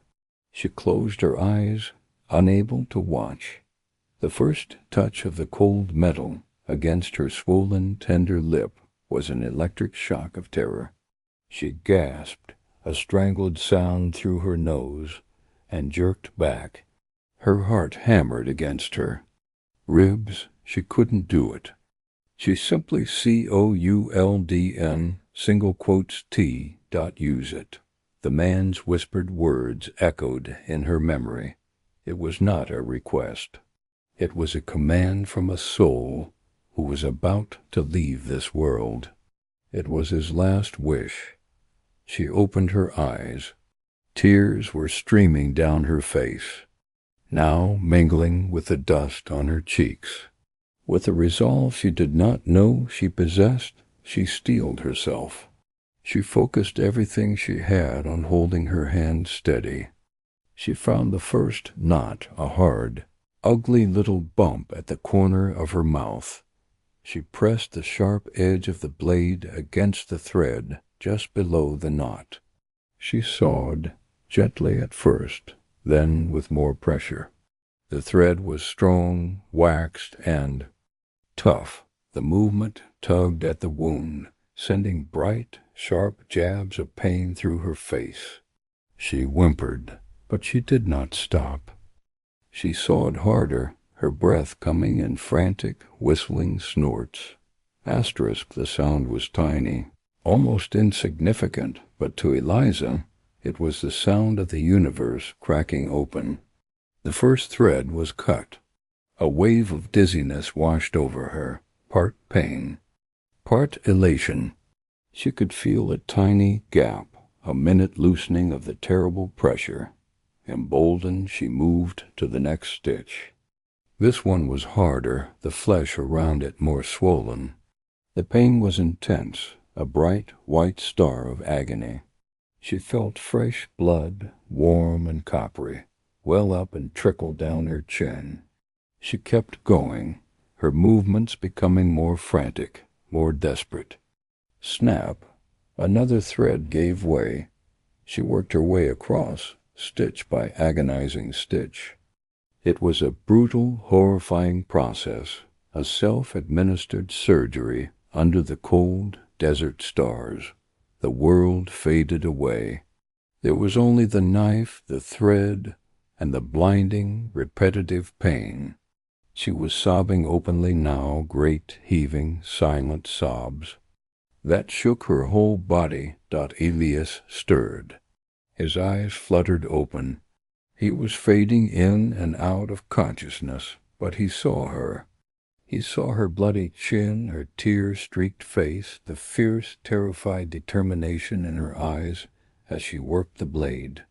S1: She closed her eyes, unable to watch. The first touch of the cold metal against her swollen, tender lip was an electric shock of terror. She gasped, a strangled sound through her nose, and jerked back. Her heart hammered against her ribs. She couldn't do it. She simply COULDN use it. The man's whispered words echoed in her memory. It was not a request. It was a command from a soul who was about to leave this world. It was his last wish. She opened her eyes. Tears were streaming down her face, now mingling with the dust on her cheeks. With a resolve she did not know she possessed, she steeled herself. She focused everything she had on holding her hand steady. She found the first knot a hard, ugly little bump at the corner of her mouth. She pressed the sharp edge of the blade against the thread just below the knot. She sawed, gently at first, then with more pressure. The thread was strong, waxed, and tough. The movement tugged at the wound, sending bright, sharp jabs of pain through her face. She whimpered, but she did not stop. She sawed harder, her breath coming in frantic, whistling snorts. The sound was tiny, almost insignificant, but to Eliza it was the sound of the universe cracking open. The first thread was cut. A wave of dizziness washed over her, part pain, part elation. She could feel a tiny gap, a minute loosening of the terrible pressure. Emboldened, she moved to the next stitch. This one was harder, the flesh around it more swollen. The pain was intense, a bright white star of agony. She felt fresh blood, warm and coppery, well up and trickle down her chin. She kept going, her movements becoming more frantic, more desperate. Snap! Another thread gave way. She worked her way across, stitch by agonizing stitch. It was a brutal, horrifying process, a self-administered surgery under the cold desert stars. The world faded away. There was only the knife, the thread, and the blinding, repetitive pain. She was sobbing openly now, great, heaving, silent sobs that shook her whole body. Elias stirred. His eyes fluttered open. He was fading in and out of consciousness, but he saw her. He saw her bloody chin, her tear-streaked face, the fierce, terrified determination in her eyes as she worked the blade.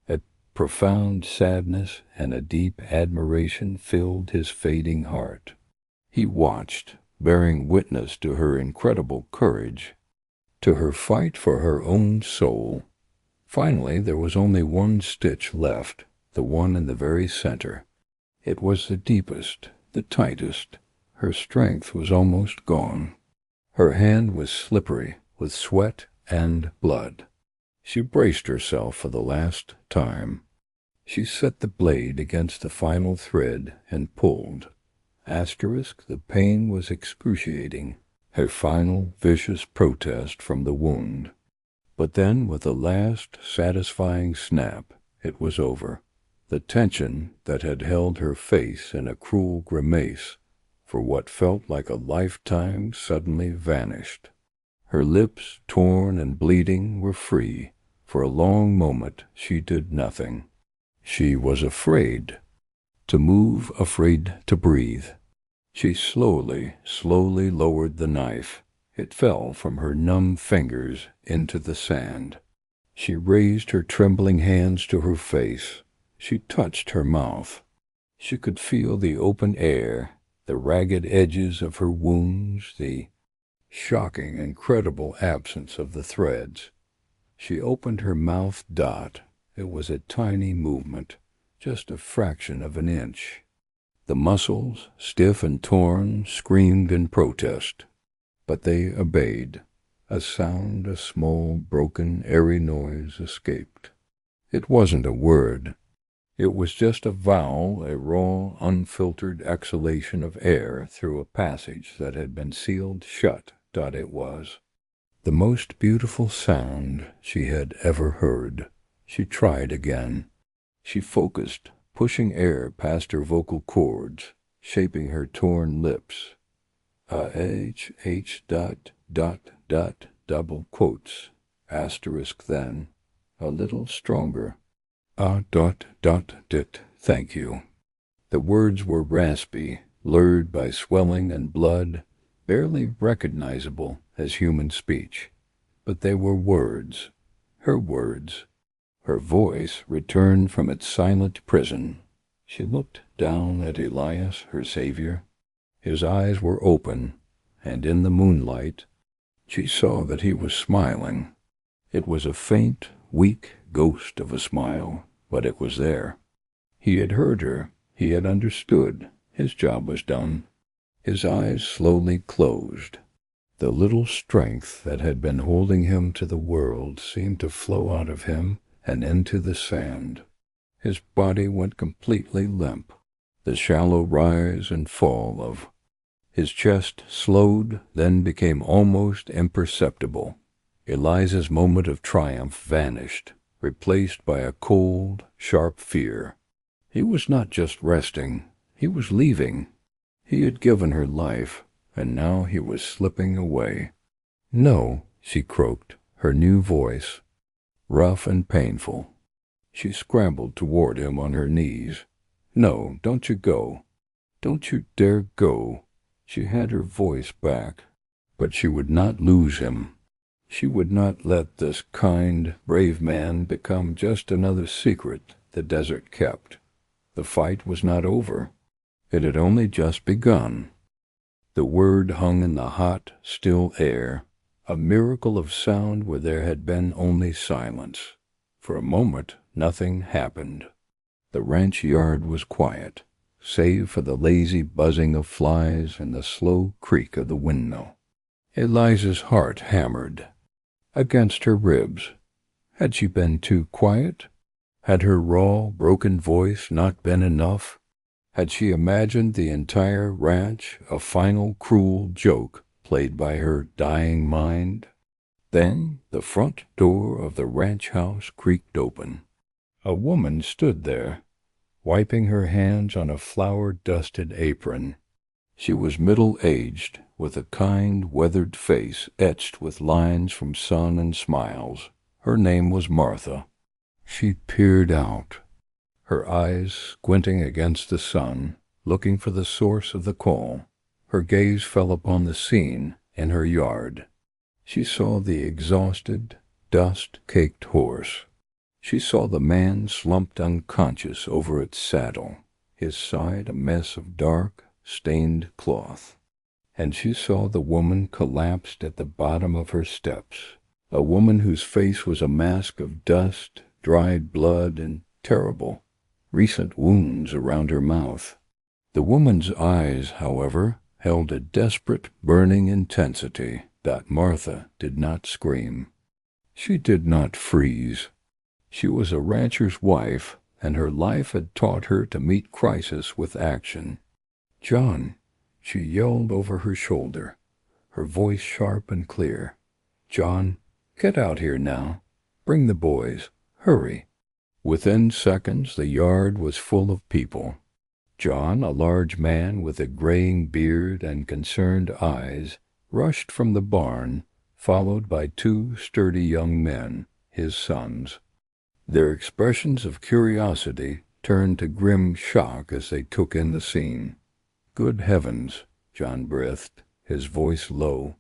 S1: A profound sadness and a deep admiration filled his fading heart. He watched, bearing witness to her incredible courage, to her fight for her own soul. Finally, there was only one stitch left, the one in the very center. It was the deepest, the tightest. Her strength was almost gone. Her hand was slippery with sweat and blood. She braced herself for the last time. She set the blade against the final thread and pulled. The pain was excruciating, her final vicious protest from the wound. But then, with a last satisfying snap, it was over. The tension that had held her face in a cruel grimace for what felt like a lifetime suddenly vanished. Her lips, torn and bleeding, were free. For a long moment she did nothing. She was afraid to move, afraid to breathe. She slowly lowered the knife. It fell from her numb fingers into the sand. She raised her trembling hands to her face. She touched her mouth. She could feel the open air, the ragged edges of her wounds, the shocking, incredible absence of the threads. She opened her mouth. It was a tiny movement, just a fraction of an inch. The muscles, stiff and torn, screamed in protest, but they obeyed. A sound, a small, broken, airy noise escaped. It wasn't a word. It was just a vowel, a raw, unfiltered exhalation of air through a passage that had been sealed shut. It was the most beautiful sound she had ever heard. She tried again. She focused, pushing air past her vocal cords, shaping her torn lips. Double quotes, asterisk then, a little stronger. Thank you. The words were raspy, blurred by swelling and blood, barely recognizable as human speech. But they were words, her words. Her voice returned from its silent prison. She looked down at Elias, her savior. His eyes were open, and in the moonlight she saw that he was smiling. It was a faint, weak ghost of a smile, but it was there. He had heard her. He had understood. His job was done. His eyes slowly closed. The little strength that had been holding him to the world seemed to flow out of him and into the sand. His body went completely limp. The shallow rise and fall of his chest slowed, then became almost imperceptible. Eliza's moment of triumph vanished, replaced by a cold, sharp fear. He was not just resting. He was leaving. He had given her life, and now he was slipping away. "No," she croaked, her new voice rough and painful. She scrambled toward him on her knees. "No, don't you go. Don't you dare go." She had her voice back, but she would not lose him. She would not let this kind, brave man become just another secret the desert kept. The fight was not over. It had only just begun. The word hung in the hot, still air, a miracle of sound where there had been only silence. For a moment, nothing happened. The ranch yard was quiet, save for the lazy buzzing of flies and the slow creak of the windmill. Eliza's heart hammered against her ribs. Had she been too quiet? Had her raw, broken voice not been enough? Had she imagined the entire ranch a final cruel joke played by her dying mind? Then the front door of the ranch house creaked open. A woman stood there, wiping her hands on a flour-dusted apron. She was middle-aged, with a kind, weathered face etched with lines from sun and smiles. Her name was Martha. She peered out, her eyes squinting against the sun, looking for the source of the call. Her gaze fell upon the scene in her yard. She saw the exhausted, dust-caked horse. She saw the man slumped unconscious over its saddle, his side a mess of dark, stained cloth. And she saw the woman collapsed at the bottom of her steps, a woman whose face was a mask of dust, dried blood, and terrible, recent wounds around her mouth. The woman's eyes, however, held a desperate, burning intensity that Martha did not scream. She did not freeze. She was a rancher's wife, and her life had taught her to meet crisis with action. "John," she yelled over her shoulder, her voice sharp and clear. "John, get out here now. Bring the boys. Hurry." Within seconds the yard was full of people. John, a large man with a graying beard and concerned eyes, rushed from the barn, followed by two sturdy young men, his sons. Their expressions of curiosity turned to grim shock as they took in the scene. "Good heavens," John breathed, his voice low.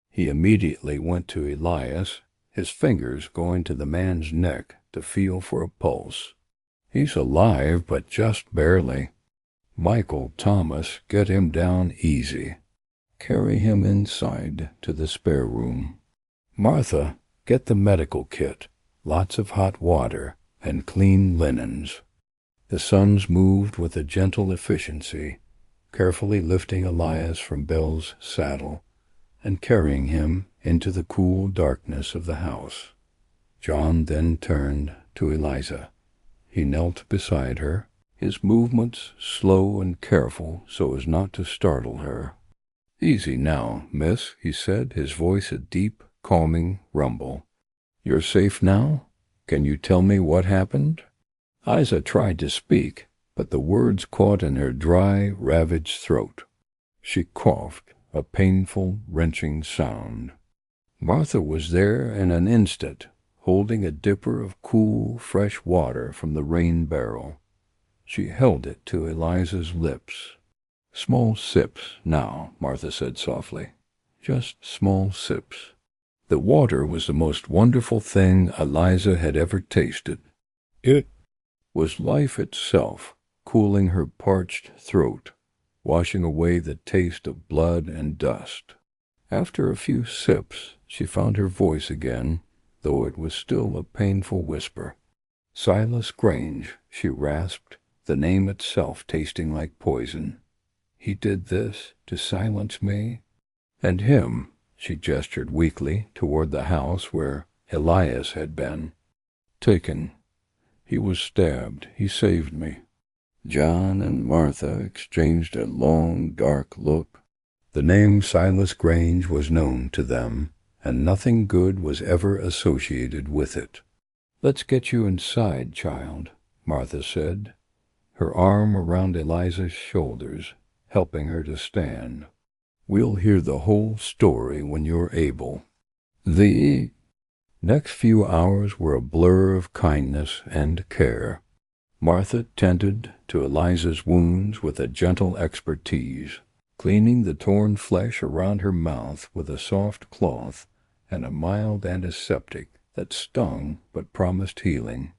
S1: He immediately went to Elias, his fingers going to the man's neck to feel for a pulse. "He's alive, but just barely. Michael, Thomas, get him down easy. Carry him inside to the spare room. Martha, get the medical kit, lots of hot water, and clean linens." The sons moved with a gentle efficiency, carefully lifting Elias from Bill's saddle and carrying him into the cool darkness of the house. John then turned to Eliza. He knelt beside her, his movements slow and careful so as not to startle her. "Easy now, miss," he said, his voice a deep, calming rumble. "You're safe now? Can you tell me what happened?" Eliza tried to speak, but the words caught in her dry, ravaged throat. She coughed, a painful, wrenching sound. Martha was there in an instant, holding a dipper of cool, fresh water from the rain barrel. She held it to Eliza's lips. "Small sips, now," Martha said softly. "Just small sips." The water was the most wonderful thing Eliza had ever tasted. It was life itself, cooling her parched throat, washing away the taste of blood and dust. After a few sips, she found her voice again, though it was still a painful whisper. "Silas Grange," she rasped, the name itself tasting like poison. "He did this to silence me?" "And him," she gestured weakly toward the house where Elias had been. "Taken. He was stabbed. He saved me." John and Martha exchanged a long, dark look. The name Silas Grange was known to them, and nothing good was ever associated with it. "Let's get you inside, child," Martha said, her arm around Eliza's shoulders, helping her to stand. "We'll hear the whole story when you're able." The next few hours were a blur of kindness and care. Martha tended to Eliza's wounds with a gentle expertise, cleaning the torn flesh around her mouth with a soft cloth and a mild antiseptic that stung but promised healing.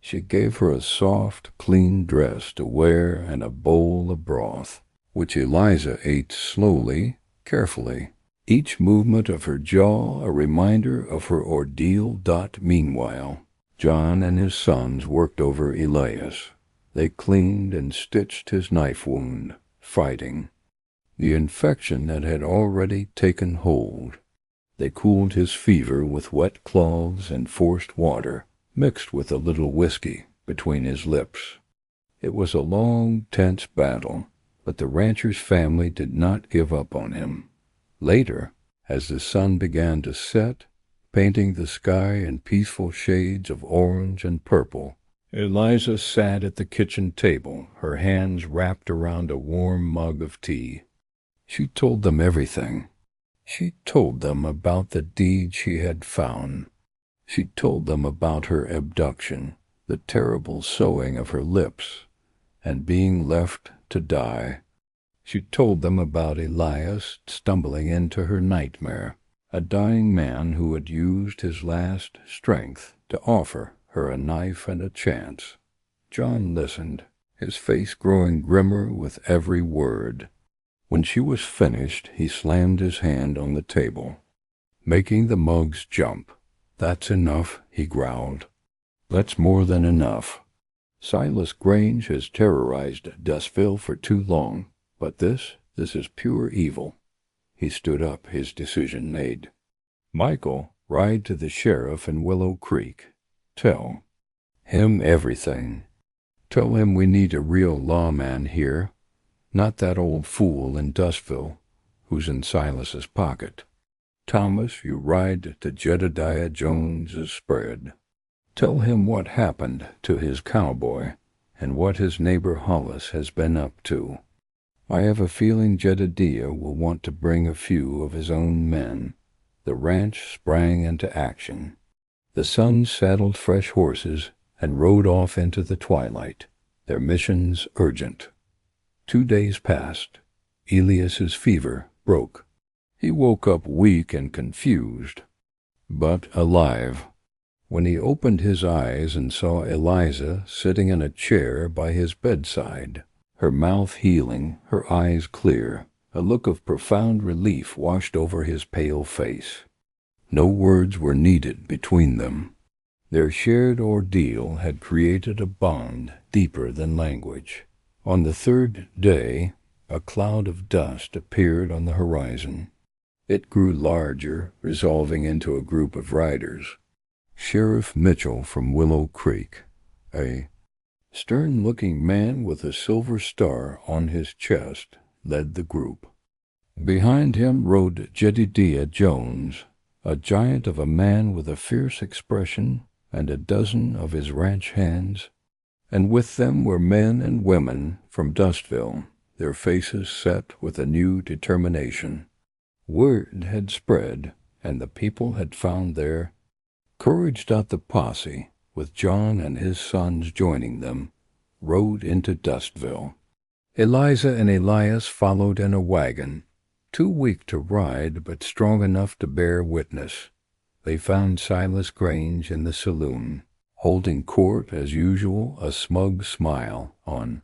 S1: She gave her a soft, clean dress to wear and a bowl of broth, which Eliza ate slowly, carefully, each movement of her jaw a reminder of her ordeal. Meanwhile, John and his sons worked over Elias. They cleaned and stitched his knife wound, fighting the infection that had already taken hold. They cooled his fever with wet cloths and forced water, mixed with a little whiskey, between his lips. It was a long, tense battle, but the rancher's family did not give up on him. Later, as the sun began to set, painting the sky in peaceful shades of orange and purple. Eliza sat at the kitchen table, her hands wrapped around a warm mug of tea. She told them everything. She told them about the deed she had found. She told them about her abduction, the terrible sewing of her lips, and being left to die. She told them about Elias stumbling into her nightmare, a dying man who had used his last strength to offer her a knife and a chance. John listened, his face growing grimmer with every word. When she was finished, he slammed his hand on the table, making the mugs jump. "That's enough," he growled. "That's more than enough. Silas Grange has terrorized Dustville for too long, but this is pure evil." He stood up, his decision made. "Michael, ride to the sheriff in Willow Creek. Tell him everything. Tell him we need a real lawman here, not that old fool in Dustville who's in Silas's pocket. Thomas, you ride to Jedediah Jones's spread. Tell him what happened to his cowboy and what his neighbor Hollis has been up to. I have a feeling Jedediah will want to bring a few of his own men." The ranch sprang into action. The sons saddled fresh horses and rode off into the twilight, their missions urgent. 2 days passed. Elias's fever broke. He woke up weak and confused, but alive. When he opened his eyes and saw Eliza sitting in a chair by his bedside, her mouth healing, her eyes clear, a look of profound relief washed over his pale face. No words were needed between them. Their shared ordeal had created a bond deeper than language. On the 3rd day, a cloud of dust appeared on the horizon. It grew larger, resolving into a group of riders. Sheriff Mitchell from Willow Creek, a stern-looking man with a silver star on his chest, led the group. Behind him rode Jedediah Jones, a giant of a man with a fierce expression and a dozen of his ranch hands, and with them were men and women from Dustville, their faces set with a new determination. Word had spread, and the people had found their courage. The posse, with John and his sons joining them, rode into Dustville. Eliza and Elias followed in a wagon, too weak to ride but strong enough to bear witness. They found Silas Grange in the saloon, holding court as usual, a smug smile on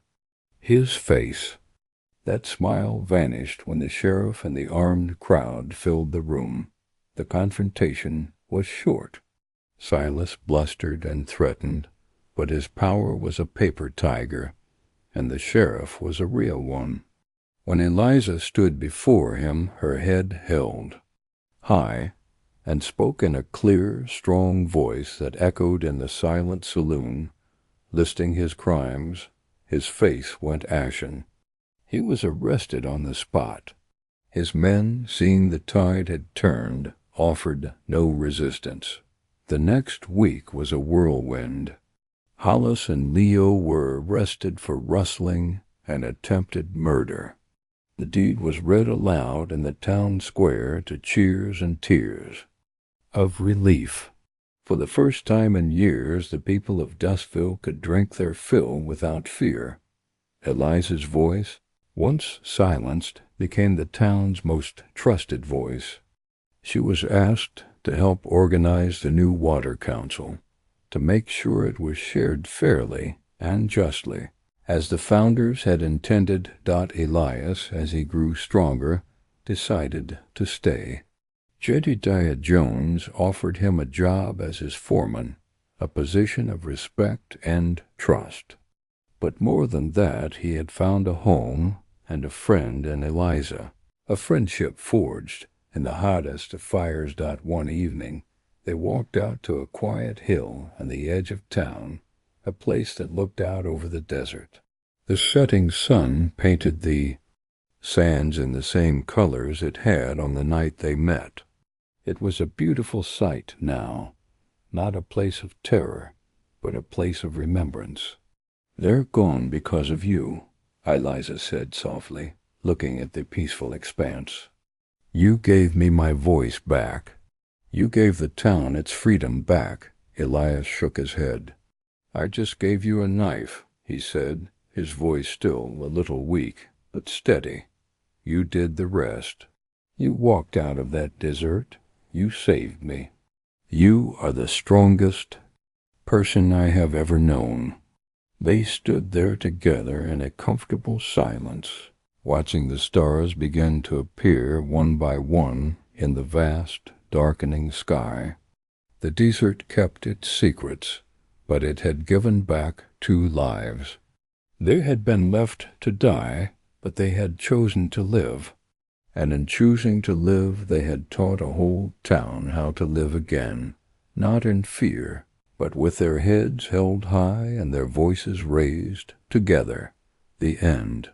S1: his face. That smile vanished when the sheriff and the armed crowd filled the room. The confrontation was short. Silas blustered and threatened, but his power was a paper tiger, and the sheriff was a real one. When Eliza stood before him, her head held high, and spoke in a clear, strong voice that echoed in the silent saloon, listing his crimes, his face went ashen. He was arrested on the spot. His men, seeing the tide had turned, offered no resistance. The next week was a whirlwind. Hollis and Leo were arrested for rustling and attempted murder. The deed was read aloud in the town square to cheers and tears of relief. For the first time in years, the people of Dustville could drink their fill without fear. Eliza's voice, once silenced, became the town's most trusted voice. She was asked to help organize the new water council, to make sure it was shared fairly and justly, as the founders had intended. Elias, as he grew stronger, decided to stay. Jedediah Jones offered him a job as his foreman, a position of respect and trust. But more than that, he had found a home and a friend in Eliza, a friendship forged in the hottest of fires. One evening, they walked out to a quiet hill on the edge of town, a place that looked out over the desert. The setting sun painted the sands in the same colors it had on the night they met. It was a beautiful sight now, not a place of terror, but a place of remembrance. "They're gone because of you," Eliza said softly, looking at the peaceful expanse. "You gave me my voice back. You gave the town its freedom back." Elias shook his head. "I just gave you a knife," he said, his voice still a little weak, but steady. "You did the rest. You walked out of that desert. You saved me. You are the strongest person I have ever known." They stood there together in a comfortable silence, watching the stars begin to appear one by one in the vast, darkening sky. The desert kept its secrets, but it had given back 2 lives. They had been left to die, but they had chosen to live. And in choosing to live, they had taught a whole town how to live again, not in fear, but with their heads held high and their voices raised, together. The end.